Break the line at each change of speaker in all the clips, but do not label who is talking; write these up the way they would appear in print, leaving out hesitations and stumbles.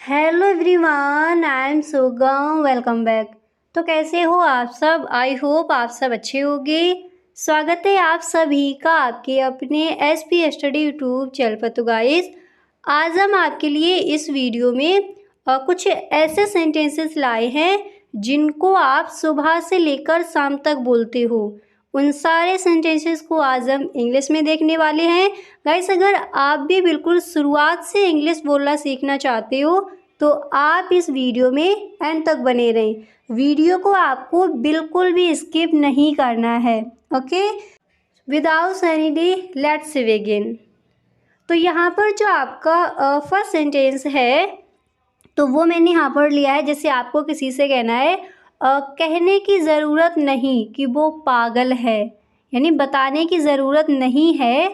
Hello everyone, I am सुगम। Welcome back. तो कैसे हो आप सब? आई होप आप सब अच्छे होंगे। स्वागत है आप सभी का आपके अपने एसपी स्टडी यूट्यूब चैनल पर। तो गाइस, आज हम आपके लिए इस वीडियो में कुछ ऐसे सेंटेंसेस लाए हैं जिनको आप सुबह से लेकर शाम तक बोलते हो। उन सारे सेंटेंसेस को आज हम इंग्लिश में देखने वाले हैं। गाइस, अगर आप भी बिल्कुल शुरुआत से इंग्लिश बोलना सीखना चाहते हो तो आप इस वीडियो में एंड तक बने रहें। वीडियो को आपको बिल्कुल भी स्किप नहीं करना है। Okay, without any delay let's begin. तो यहाँ पर जो आपका फर्स्ट सेंटेंस है तो वो मैंने यहाँ पर लिया है। जैसे आपको किसी से कहना है कहने की ज़रूरत नहीं कि वो पागल है, यानी बताने की ज़रूरत नहीं है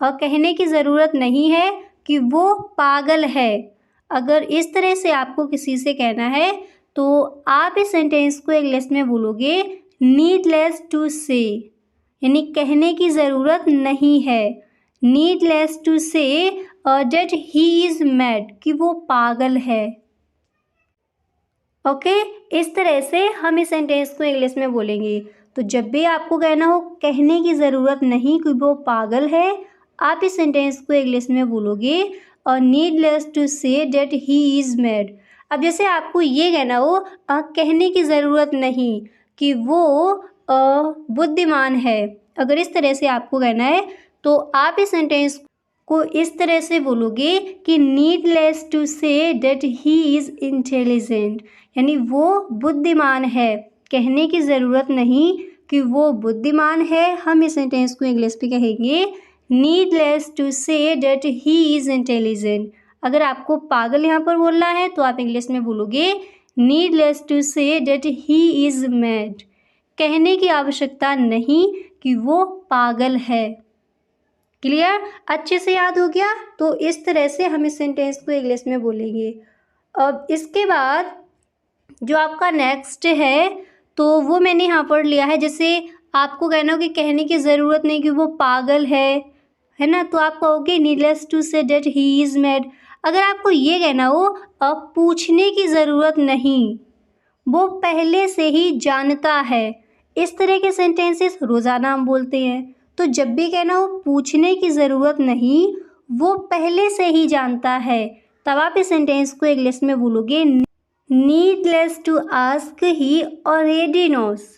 और कहने की ज़रूरत नहीं है कि वो पागल है। अगर इस तरह से आपको किसी से कहना है तो आप इस सेंटेंस को इंग्लिश में बोलोगे नीडलेस टू से, यानी कहने की ज़रूरत नहीं है। नीडलेस टू से डेट ही इज़ मैड, कि वो पागल है। ओके, इस तरह से हम इस सेंटेंस को इंग्लिश में बोलेंगे। तो जब भी आपको कहना हो कहने की ज़रूरत नहीं कि वो पागल है, आप इस सेंटेंस को इंग्लिश में बोलोगे और नीडलेस टू से डेट ही इज़ मैड। अब जैसे आपको ये कहना हो कहने की ज़रूरत नहीं कि वो बुद्धिमान है, अगर इस तरह से आपको कहना है तो आप इस सेंटेंस को इस तरह से बोलोगे कि नीडलेस टू से डेट ही इज़ इंटेलिजेंट, यानी वो बुद्धिमान है। कहने की ज़रूरत नहीं कि वो बुद्धिमान है। हम इस सेंटेंस को इंग्लिश में कहेंगे नीडलेस टू से डेट ही इज़ इंटेलिजेंट। अगर आपको पागल यहाँ पर बोलना है तो आप इंग्लिश में बोलोगे नीडलेस टू से डेट ही इज़ मैड। कहने की आवश्यकता नहीं कि वो पागल है। क्लियर? अच्छे से याद हो गया? तो इस तरह से हम इस सेंटेंस को इंग्लिश में बोलेंगे। अब इसके बाद जो आपका नेक्स्ट है तो वो मैंने यहाँ पर लिया है। जैसे आपको कहना हो कि कहने की ज़रूरत नहीं कि वो पागल है ना, तो आप कहोगे नीडलेस टू से डेट ही इज़ मैड। अगर आपको ये कहना हो अब पूछने की ज़रूरत नहीं, वो पहले से ही जानता है, इस तरह के सेंटेंसेस रोज़ाना हम बोलते हैं। तो जब भी कहना हो पूछने की ज़रूरत नहीं, वो पहले से ही जानता है, तब आप इस सेंटेंस को इंग्लिश में बोलोगे needless to ask he already knows.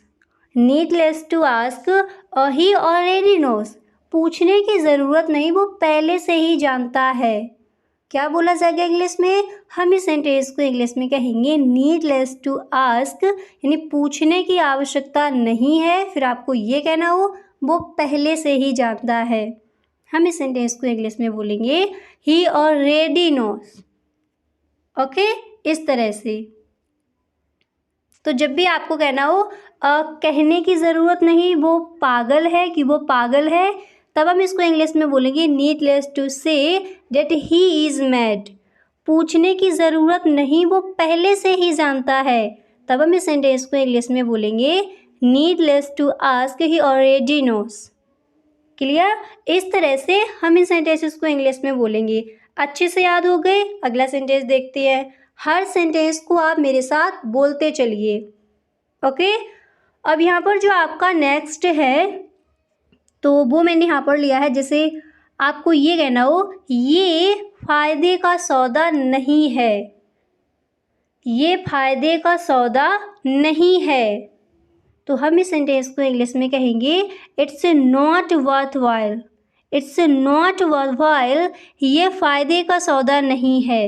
Needless to ask he already knows, पूछने की ज़रूरत नहीं, वो पहले से ही जानता है। क्या बोला जाएगा इंग्लिश में? हम इस सेंटेंस को इंग्लिश में कहेंगे नीडलेस टू आस्क, यानी पूछने की आवश्यकता नहीं है। फिर आपको ये कहना हो वो पहले से ही जानता है। हम इस सेंटेंस को इंग्लिश में बोलेंगे ही ऑलरेडी नोस। ओके, इस तरह से। तो जब भी आपको कहना हो कहने की ज़रूरत नहीं वो पागल है, कि वो पागल है, तब हम इसको इंग्लिश में बोलेंगे नीडलेस टू से डेट ही इज़ मैड। पूछने की ज़रूरत नहीं, वो पहले से ही जानता है, तब हम इस सेंटेंस को इंग्लिश में बोलेंगे needless to ask he already knows. Clear? इस तरह से हम इन सेंटेंसेस को इंग्लिश में बोलेंगे। अच्छे से याद हो गए? अगला सेंटेंस देखते हैं। हर सेंटेंस को आप मेरे साथ बोलते चलिए। ओके, अब यहाँ पर जो आपका नेक्स्ट है तो वो मैंने यहाँ पर लिया है। जैसे आपको ये कहना हो ये फ़ायदे का सौदा नहीं है, ये फ़ायदे का सौदा नहीं है, तो हम इस सेंटेंस को इंग्लिश में कहेंगे it's not worth while. It's not worth while, ये फ़ायदे का सौदा नहीं है।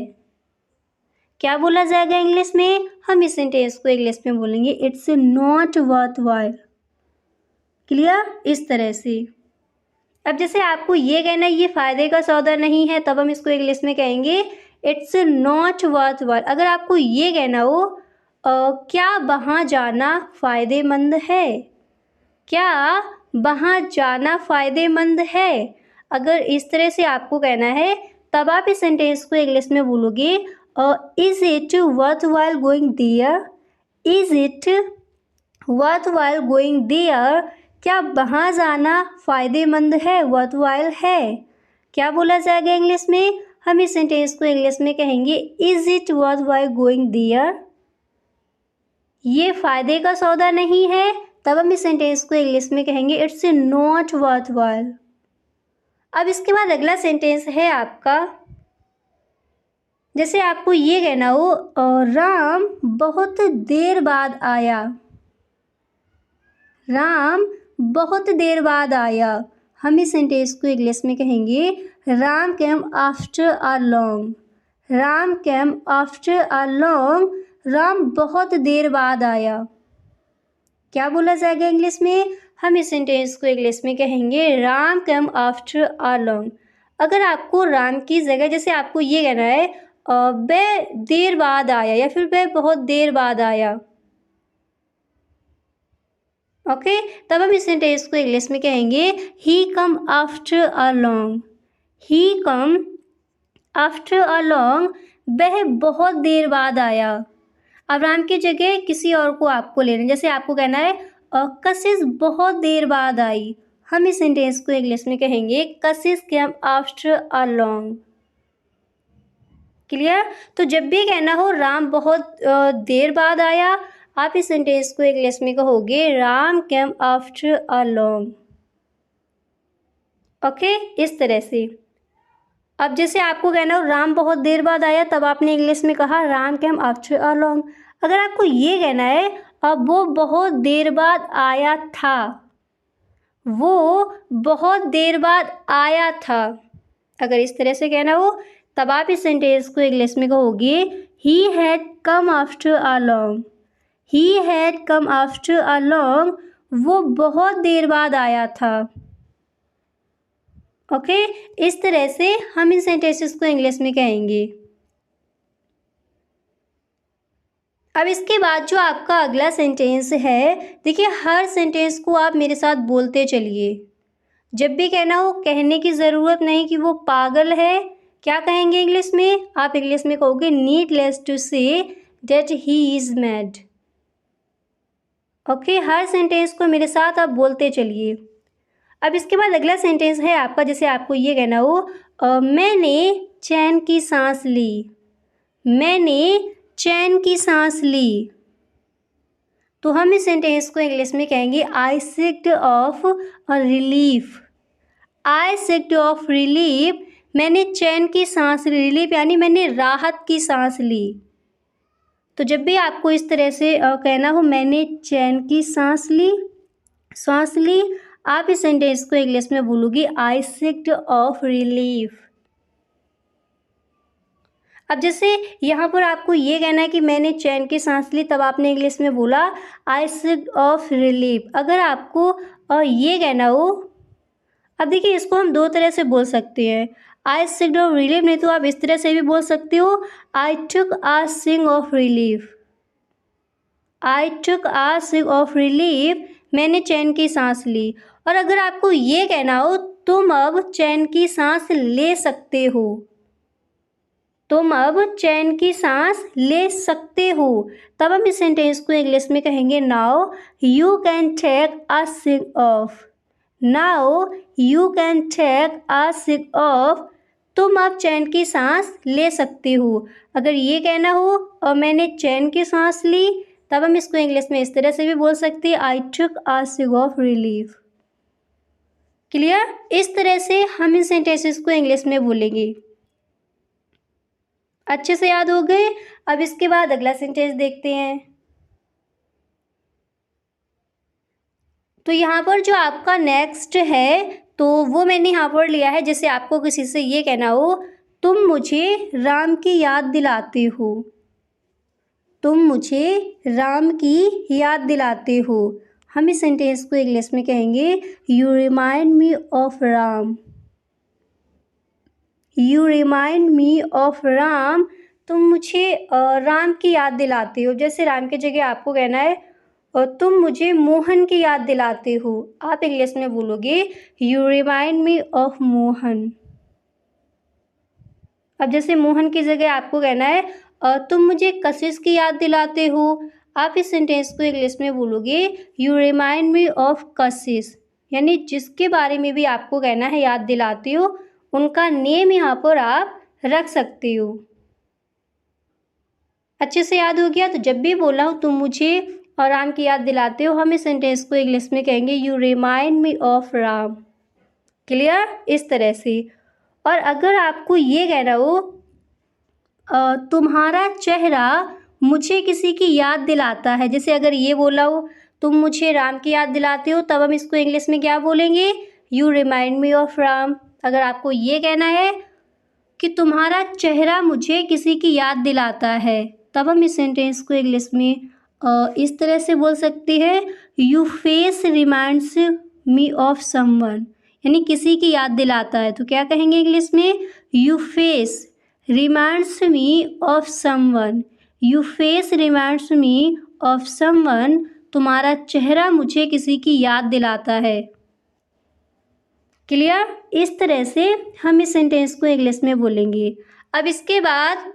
क्या बोला जाएगा इंग्लिश में? हम इस सेंटेंस को इंग्लिश में बोलेंगे it's not worth while. Clear? इस तरह से। अब जैसे आपको ये कहना है ये फ़ायदे का सौदा नहीं है, तब हम इसको इंग्लिश में कहेंगे इट्स नॉट वर्थ वाइल। अगर आपको ये कहना हो क्या वहाँ जाना फ़ायदेमंद है, क्या वहाँ जाना फ़ायदेमंद है, अगर इस तरह से आपको कहना है तब आप इस सेंटेंस को इंग्लिश में बोलोगे is it worthwhile going there. Is it worthwhile going there, क्या वहाँ जाना फ़ायदेमंद है, वर्थ वाइल है। क्या बोला जाएगा इंग्लिश में? हम इस सेंटेंस को इंग्लिश में कहेंगे is it worthwhile going there. ये फ़ायदे का सौदा नहीं है, तब हम इस सेंटेंस को इंग्लिश में कहेंगे इट्स नॉट वर्थ वाइल। अब इसके बाद अगला सेंटेंस है आपका, जैसे आपको ये कहना हो राम बहुत देर बाद आया। राम बहुत देर बाद आया। हम इस सेंटेंस को इंग्लिश में कहेंगे Ram came after a long. Ram came after a long. Ram बहुत देर बाद आया। क्या बोला जाएगा इंग्लिश में? हम इस सेंटेंस को इंग्लिश में कहेंगे Ram came after a long. अगर आपको राम की जगह जैसे आपको ये कहना है वह देर बाद आया या फिर वह बहुत देर बाद आया, ओके, तब हम इस सेंटेंस को इंग्लिश में कहेंगे he come after a long. He come after a long, वह बहुत देर बाद आया। अब राम की जगह किसी और को आपको लेना, जैसे आपको कहना है कशिश बहुत देर बाद आई। हम इस सेंटेंस को इंग्लिश में कहेंगे कशिश came after a long. Clear? तो जब भी कहना हो राम बहुत देर बाद आया, आप इस सेंटेंस को इंग्लिश में कहोगे Ram came after a long. Okay, इस तरह से। अब जैसे आपको कहना हो राम बहुत देर बाद आया, तब आपने इंग्लिश में कहा Ram came after a long. अगर आपको ये कहना है अब वो बहुत देर बाद आया था, वो बहुत देर बाद आया था, अगर इस तरह से कहना हो तब आप इस सेंटेंस को इंग्लिश में कहोगे he had come after a long. He had come after a long, वो बहुत देर बाद आया था। ओके, इस तरह से हम इन सेंटेंसेस को इंग्लिश में कहेंगे। अब इसके बाद जो आपका अगला सेंटेंस है, देखिए हर सेंटेंस को आप मेरे साथ बोलते चलिए। जब भी कहना हो कहने की ज़रूरत नहीं कि वो पागल है, क्या कहेंगे इंग्लिश में? आप इंग्लिश में कहोगे needless to say that he is mad. Okay, हर सेंटेंस को मेरे साथ आप बोलते चलिए। अब इसके बाद अगला सेंटेंस है आपका, जैसे आपको ये कहना हो मैंने चैन की सांस ली। मैंने चैन की सांस ली। तो हम इस सेंटेंस को इंग्लिश में कहेंगे I sighed of relief. I sighed of relief, मैंने चैन की सांस ली। रिलीफ यानी मैंने राहत की सांस ली। तो जब भी आपको इस तरह से कहना हो मैंने चैन की सांस ली, आप इस सेंटेंस को इंग्लिश में बोलोगे आई सिग्ड ऑफ रिलीफ। अब जैसे यहाँ पर आपको ये कहना है कि मैंने चैन की सांस ली, तब आपने इंग्लिश में बोला आई सिग्ड ऑफ रिलीफ। अगर आपको ये कहना हो, अब देखिए इसको हम दो तरह से बोल सकते हैं, आई सिग्ड ऑफ रिलीफ, नहीं तो आप इस तरह से भी बोल सकते हो I took a sigh of relief. I took a sigh of relief, मैंने चैन की सांस ली। और अगर आपको ये कहना हो तुम अब चैन की सांस ले सकते हो, तुम अब चैन की सांस ले सकते हो, तब हम इस सेंटेंस को इंग्लिश में कहेंगे now you can take a sigh of. Now you can take a sigh of, तुम अब चैन की सांस ले सकते हो। अगर ये कहना हो और मैंने चैन की सांस ली, तब हम इसको इंग्लिश में इस तरह से भी बोल सकते हैं आई took a sigh of relief. Clear? इस तरह से हम इन सेंटेंसेस को इंग्लिश में बोलेंगे। अच्छे से याद हो गए? अब इसके बाद अगला सेंटेंस देखते हैं। तो यहाँ पर जो आपका नेक्स्ट है, तो वो मैंने यहाँ पर लिया है, जैसे आपको किसी से ये कहना हो तुम मुझे राम की याद दिलाते हो। तुम मुझे राम की याद दिलाते हो। हम इस सेंटेंस को इंग्लिश में कहेंगे you remind me of Ram. You remind me of Ram, तुम मुझे राम की याद दिलाते हो। जैसे राम की जगह आपको कहना है और तुम मुझे मोहन की याद दिलाते हो, आप इंग्लिश में बोलोगे you remind me of Mohan. अब जैसे मोहन की जगह आपको कहना है तुम मुझे कशिश की याद दिलाते हो, आप इस सेंटेंस को इंग्लिश में बोलोगे यू रिमाइंड मी ऑफ कशिश। यानी जिसके बारे में भी आपको कहना है याद दिलाते हो, उनका नेम यहाँ पर आप रख सकते हो। अच्छे से याद हो गया? तो जब भी बोला हो तुम मुझे और राम की याद दिलाते हो, हम इस सेंटेंस को इंग्लिश में कहेंगे you remind me of Ram. Clear? इस तरह से। और अगर आपको ये कहना हो तुम्हारा चेहरा मुझे किसी की याद दिलाता है, जैसे अगर ये बोला हो तुम मुझे राम की याद दिलाते हो, तब हम इसको इंग्लिश में क्या बोलेंगे? You remind me of Ram. अगर आपको ये कहना है कि तुम्हारा चेहरा मुझे किसी की याद दिलाता है, तब हम इस सेंटेंस को इंग्लिश में इस तरह से बोल सकते हैं, you face reminds me of someone. यानी किसी की याद दिलाता है तो क्या कहेंगे इंग्लिश में? You face reminds me of someone. You face reminds me of someone. तुम्हारा चेहरा मुझे किसी की याद दिलाता है। क्लियर? इस तरह से हम इस सेंटेंस को इंग्लिश में बोलेंगे। अब इसके बाद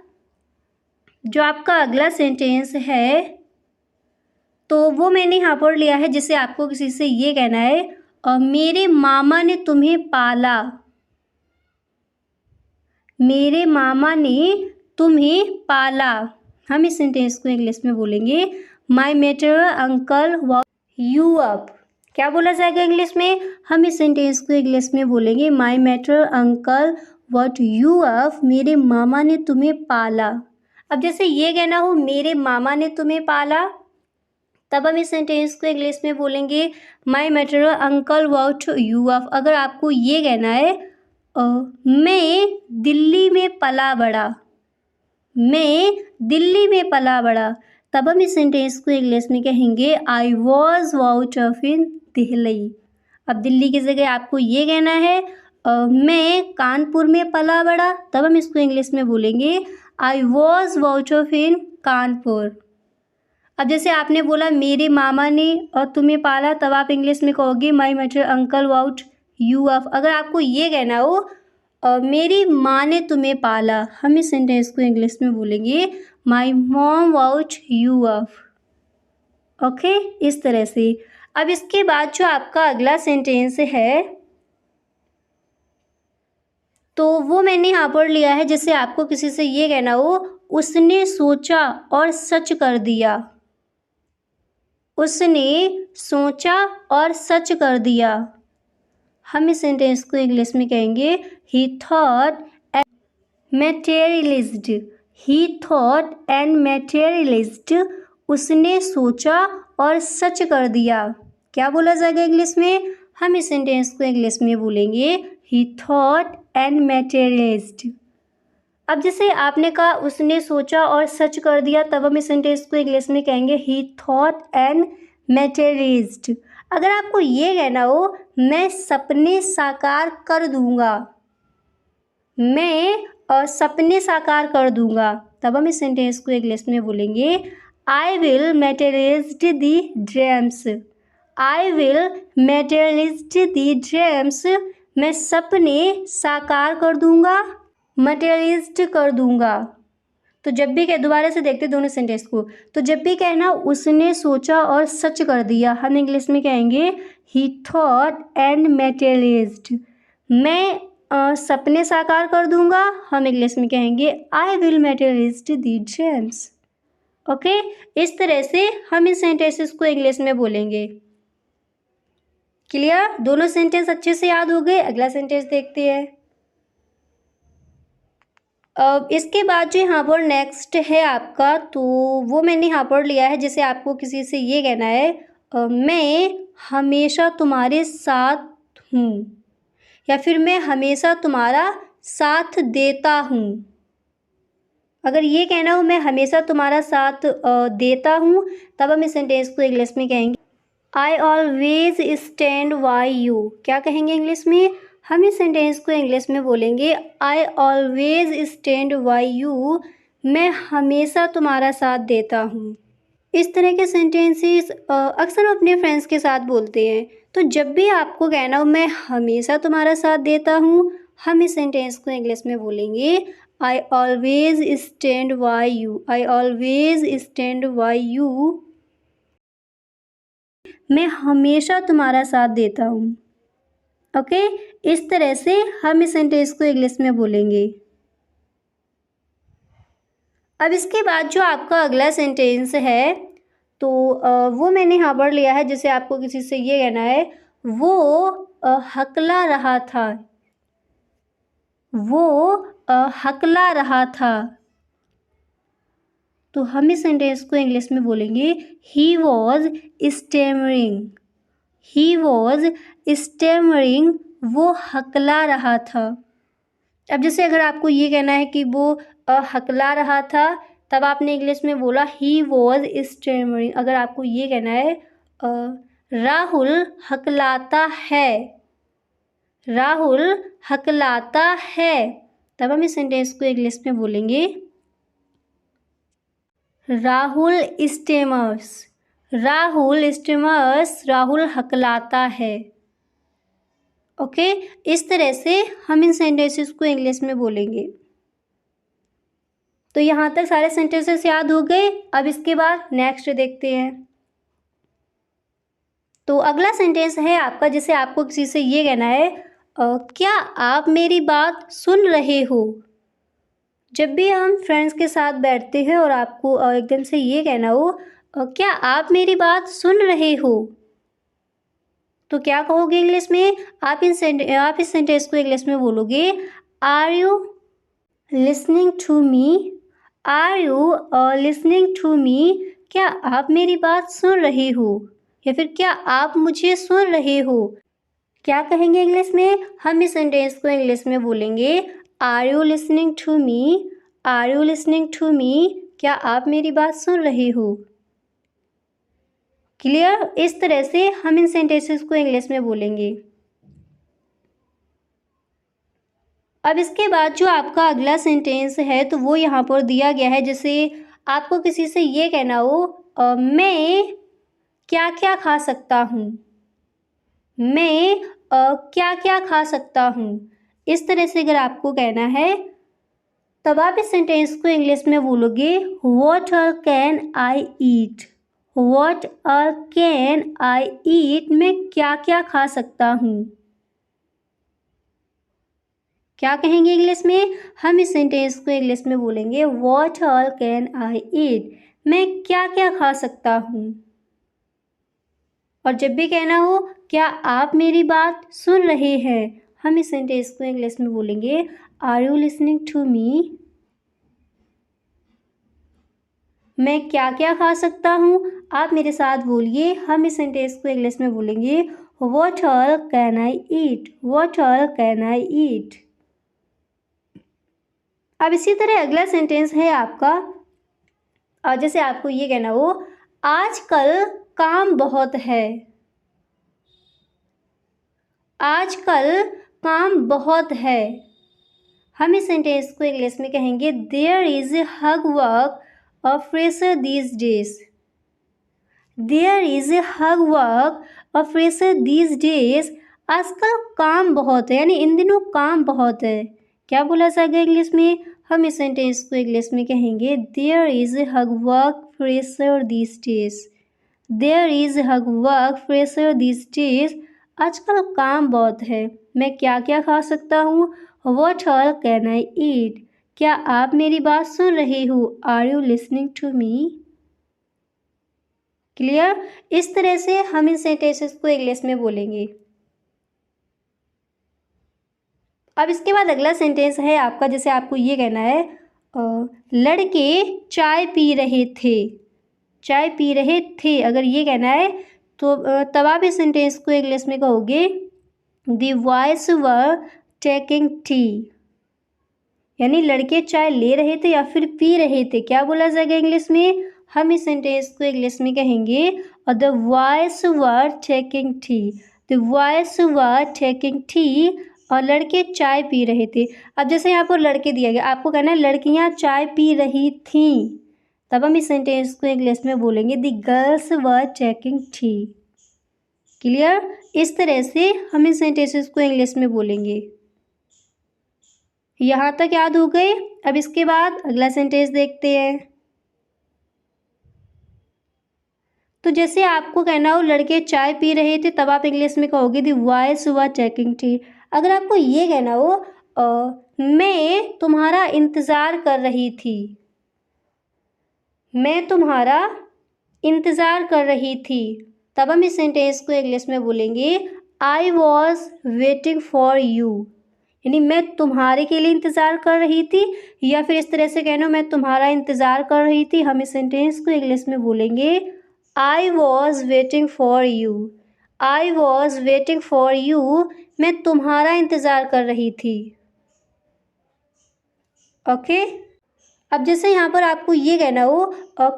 जो आपका अगला सेंटेंस है तो वो मैंने यहाँ पर लिया है, जिसे आपको किसी से ये कहना है मेरे मामा ने तुम्हें पाला। मेरे मामा ने तुम्हें पाला। हम इस सेंटेंस को इंग्लिश में बोलेंगे my maternal uncle walk you up. क्या बोला जाएगा इंग्लिश में? हम इस सेंटेंस को इंग्लिश में बोलेंगे my maternal uncle woke you up. मेरे मामा ने तुम्हें पाला। अब जैसे ये कहना हो मेरे मामा ने तुम्हें पाला, तब हम इस सेंटेंस को इंग्लिश में बोलेंगे my maternal uncle woke you up. अगर आपको ये कहना है मैं दिल्ली में पला बड़ा, मैं दिल्ली में पला बड़ा, तब हम इस सेंटेंस को इंग्लिश में कहेंगे आई वॉज वाउट ऑफ इन दिल्ली। अब दिल्ली की जगह आपको ये कहना है मैं कानपुर में पला बड़ा, तब हम इसको इंग्लिश में बोलेंगे आई वॉज वाउट ऑफ इन कानपुर। अब जैसे आपने बोला मेरे मामा ने और तुम्हें पाला, तब आप इंग्लिश में कहोगे माई मैटर अंकल वाउट यू अप। अगर आपको ये कहना हो मेरी माँ ने तुम्हें पाला, हम इस सेंटेंस को इंग्लिश में बोलेंगे my mom woke you up. Okay, इस तरह से। अब इसके बाद जो आपका अगला सेंटेंस है तो वो मैंने यहाँ पर लिया है, जैसे आपको किसी से ये कहना हो उसने सोचा और सच कर दिया। उसने सोचा और सच कर दिया। हम इस सेंटेंस को इंग्लिश में कहेंगे he thought and materialised. He thought and materialised. उसने सोचा और सच कर दिया। क्या बोला जाएगा इंग्लिश में? हम इस सेंटेंस को इंग्लिश में बोलेंगे ही थॉट एंड मैटेरियलिज्ड। अब जैसे आपने कहा उसने सोचा और सच कर दिया, तब हम इस सेंटेंस को इंग्लिश में कहेंगे ही थॉट एंड मैटेरियलिज्ड। अगर आपको ये कहना हो मैं सपने साकार कर दूंगा, मैं सपने साकार कर दूंगा, तब हम इस सेंटेंस को इंग्लिश में बोलेंगे I will materialise the dreams. I will materialise the dreams. मैं सपने साकार कर दूंगा, मटेरियलिस्ट कर दूंगा। तो जब भी दोबारा से देखते दोनों सेंटेंस को, तो जब भी कहना उसने सोचा और सच कर दिया, हम इंग्लिश में कहेंगे ही थॉट एंड मैटेरियलिज्ड। मैं सपने साकार कर दूंगा, हम इंग्लिश में कहेंगे I will materialist the dreams. Okay, इस तरह से हम इन सेंटेंसेस को इंग्लिश में बोलेंगे। क्लियर? दोनों सेंटेंस अच्छे से याद हो गए। अगला सेंटेंस देखते हैं। इसके बाद जो यहाँ पर नेक्स्ट है आपका, तो वो मैंने यहाँ पर लिया है, जैसे आपको किसी से ये कहना है मैं हमेशा तुम्हारे साथ हूँ, या फिर मैं हमेशा तुम्हारा साथ देता हूँ। अगर ये कहना हो मैं हमेशा तुम्हारा साथ देता हूँ, तब हम इस सेंटेंस को इंग्लिश में कहेंगे I always stand by you. क्या कहेंगे इंग्लिश में? हम इस सेंटेंस को इंग्लिश में बोलेंगे I always stand by you. मैं हमेशा तुम्हारा साथ देता हूँ। इस तरह के सेंटेंसेस अक्सर अपने फ्रेंड्स के साथ बोलते हैं। तो जब भी आपको कहना हो मैं हमेशा तुम्हारा साथ देता हूँ, हम इस सेंटेंस को इंग्लिश में बोलेंगे I always stand by you. I always stand by you. मैं हमेशा तुम्हारा साथ देता हूँ। ओके, इस तरह से हम इस सेंटेंस को इंग्लिश में बोलेंगे। अब इसके बाद जो आपका अगला सेंटेंस है तो वो मैंने यहाँ पर लिया है, जैसे आपको किसी से ये कहना है वो हकला रहा था, वो हकला रहा था, तो हम इस सेंटेंस को इंग्लिश में बोलेंगे he was stammering, he was stammering, वो हकला रहा था। अब जैसे अगर आपको ये कहना है कि वो हकला रहा था, तब आपने इंग्लिश में बोला ही वॉज स्टैमरिंग। अगर आपको ये कहना है राहुल हकलाता है, राहुल हकलाता है, तब हम इस सेंटेंस को इंग्लिश में बोलेंगे राहुल स्टेमर्स, राहुल स्टेमर्स, राहुल हकलाता है। ओके, इस तरह से हम इन सेंटेंसेस को इंग्लिश में बोलेंगे। तो यहाँ तक सारे सेंटेंसेस याद हो गए। अब इसके बाद नेक्स्ट देखते हैं। तो अगला सेंटेंस है आपका, जैसे आपको किसी से ये कहना है क्या आप मेरी बात सुन रहे हो। जब भी हम फ्रेंड्स के साथ बैठते हैं और आपको एकदम से ये कहना हो क्या आप मेरी बात सुन रहे हो, तो क्या कहोगे इंग्लिश में? आप इस सेंटेंस को इंग्लिश में बोलोगे are you listening to me, are you listening to me, क्या आप मेरी बात सुन रहे हो, या फिर क्या आप मुझे सुन रहे हो। क्या कहेंगे इंग्लिश में? हम इस सेंटेंस को इंग्लिश में बोलेंगे are you listening to me, are you listening to me, क्या आप मेरी बात सुन रहे हो। क्लियर? इस तरह से हम इन सेंटेंसेस को इंग्लिश में बोलेंगे। अब इसके बाद जो आपका अगला सेंटेंस है तो वो यहाँ पर दिया गया है, जैसे आपको किसी से ये कहना हो मैं क्या क्या खा सकता हूँ, मैं क्या क्या खा सकता हूँ। इस तरह से अगर आपको कहना है तब आप इस सेंटेंस को इंग्लिश में बोलोगे what all can I eat, what all can I eat, मैं क्या क्या खा सकता हूँ। क्या कहेंगे इंग्लिश में? हम इस सेंटेंस को इंग्लिश में बोलेंगे what all can I eat, मैं क्या क्या खा सकता हूँ। और जब भी कहना हो क्या आप मेरी बात सुन रहे हैं, हम इस सेंटेंस को इंग्लिश में बोलेंगे are you listening to me, मैं क्या क्या खा सकता हूँ। आप मेरे साथ बोलिए, हम इस सेंटेंस को इंग्लिश में बोलेंगे what all can I eat, what all can I eat. अब इसी तरह अगला सेंटेंस है आपका, और जैसे आपको ये कहना हो आजकल काम बहुत है, आजकल काम बहुत है, हम इस सेंटेंस को इंग्लिश में कहेंगे there is huge work a fresher these days, there is huge work a fresher these days, आजकल काम बहुत है, यानी इन दिनों काम बहुत है। क्या बोला जाएगा इंग्लिश में? हम इस सेंटेंस को इंग्लिश में कहेंगे there is huge work fresher these days, there is huge work fresher these days, आजकल काम बहुत है, मैं क्या क्या खा सकता हूँ। What all can I eat, क्या आप मेरी बात सुन रहे हो, are you listening to me. Clear? इस तरह से हम इन सेंटेंसेस को इंग्लिश में बोलेंगे। अब इसके बाद अगला सेंटेंस है आपका, जैसे आपको ये कहना है लड़के चाय पी रहे थे, चाय पी रहे थे, अगर ये कहना है तो तब आप इस सेंटेंस को इंग्लिश में कहोगे the boys were taking T, यानी लड़के चाय ले रहे थे या फिर पी रहे थे। क्या बोला जाएगा इंग्लिश में? हम इस सेंटेंस को इंग्लिश में कहेंगे और the boys were taking T, the boys were taking T, और लड़के चाय पी रहे थे। अब जैसे यहाँ पर लड़के दिया गया, आपको कहना है लड़कियाँ चाय पी रही थीं, तब हम इस सेंटेंस को इंग्लिश में बोलेंगे the girls were taking T. Clear? इस तरह से हम इन सेंटेंसेस को इंग्लिश में बोलेंगे। यहाँ तक याद हो गए। अब इसके बाद अगला सेंटेंस देखते हैं। तो जैसे आपको कहना हो लड़के चाय पी रहे थे, तब आप इंग्लिश में कहोगे the boys were taking T. अगर आपको ये कहना हो मैं तुम्हारा इंतज़ार कर रही थी, मैं तुम्हारा इंतज़ार कर रही थी। तब हम इस सेंटेंस को इंग्लिश में बोलेंगे I was waiting for you, यानी मैं तुम्हारे के लिए इंतज़ार कर रही थी, या फिर इस तरह से कहना मैं तुम्हारा इंतज़ार कर रही थी। हम इस सेंटेंस को इंग्लिश में बोलेंगे I was waiting for you. I was waiting for you, मैं तुम्हारा इंतज़ार कर रही थी। ओके। अब जैसे यहाँ पर आपको ये कहना हो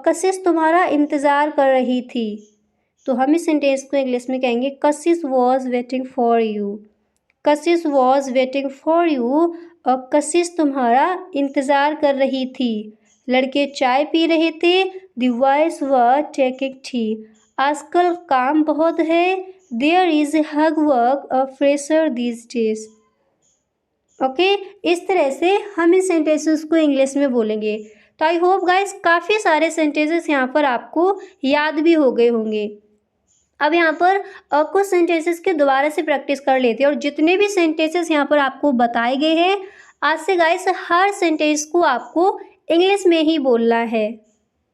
कशिश तुम्हारा इंतज़ार कर रही थी, तो हम इस सेंटेंस को इंग्लिश में कहेंगे कशिश was waiting for you. Kashish was waiting for you, और कशिश तुम्हारा इंतज़ार कर रही थी। लड़के चाय पी रहे थे, the boys were taking tea. आजकल काम बहुत है, there is huge work a fresher these days. Okay, इस तरह से हम इन सेंटेंसेस को इंग्लिश में बोलेंगे। तो आई होप गाइस काफ़ी सारे सेंटेंसेस यहाँ पर आपको याद भी हो गए होंगे। अब यहाँ पर कुछ सेंटेंसेस के दोबारा से प्रैक्टिस कर लेते हैं, और जितने भी सेंटेंसेस यहाँ पर आपको बताए गए हैं, आज से गाइस हर सेंटेंस को आपको इंग्लिश में ही बोलना है,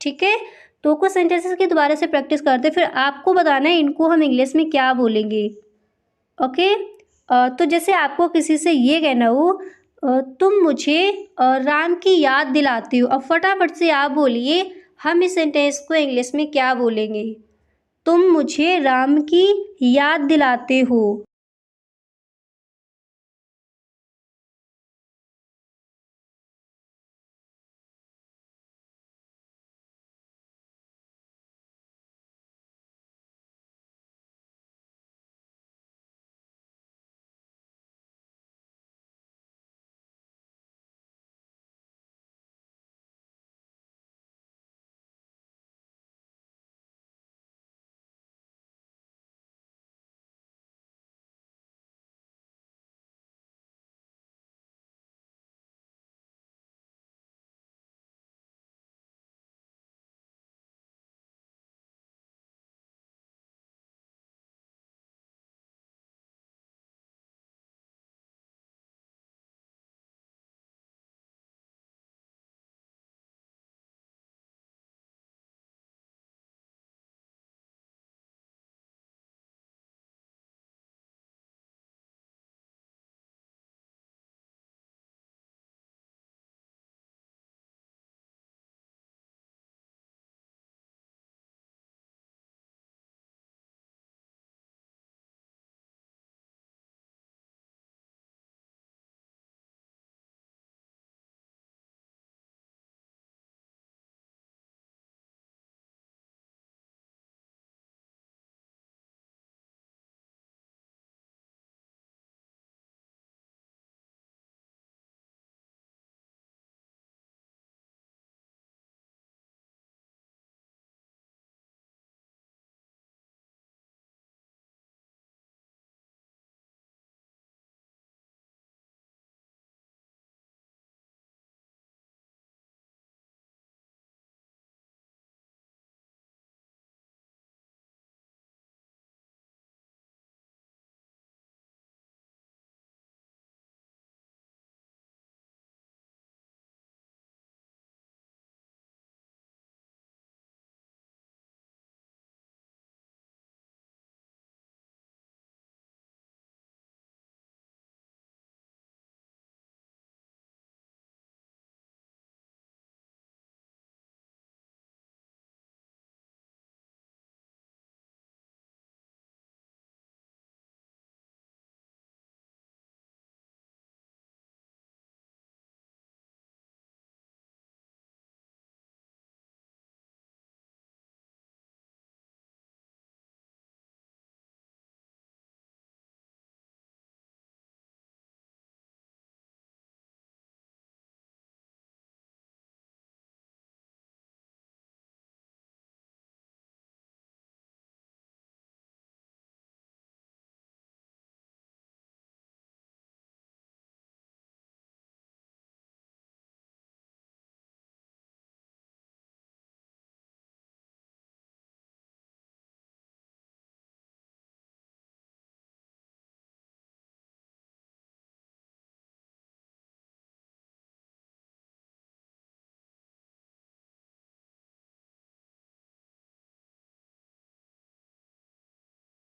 ठीक है। तो कुछ सेंटेंसेस की दोबारा से प्रैक्टिस करते, फिर आपको बताना है इनको हम इंग्लिश में क्या बोलेंगे। ओके। तो जैसे आपको किसी से ये कहना हो तुम मुझे राम की याद दिलाती हो, अब फटाफट से आप बोलिए हम इस सेंटेंस को इंग्लिश में क्या बोलेंगे। तुम मुझे राम की याद दिलाते हो।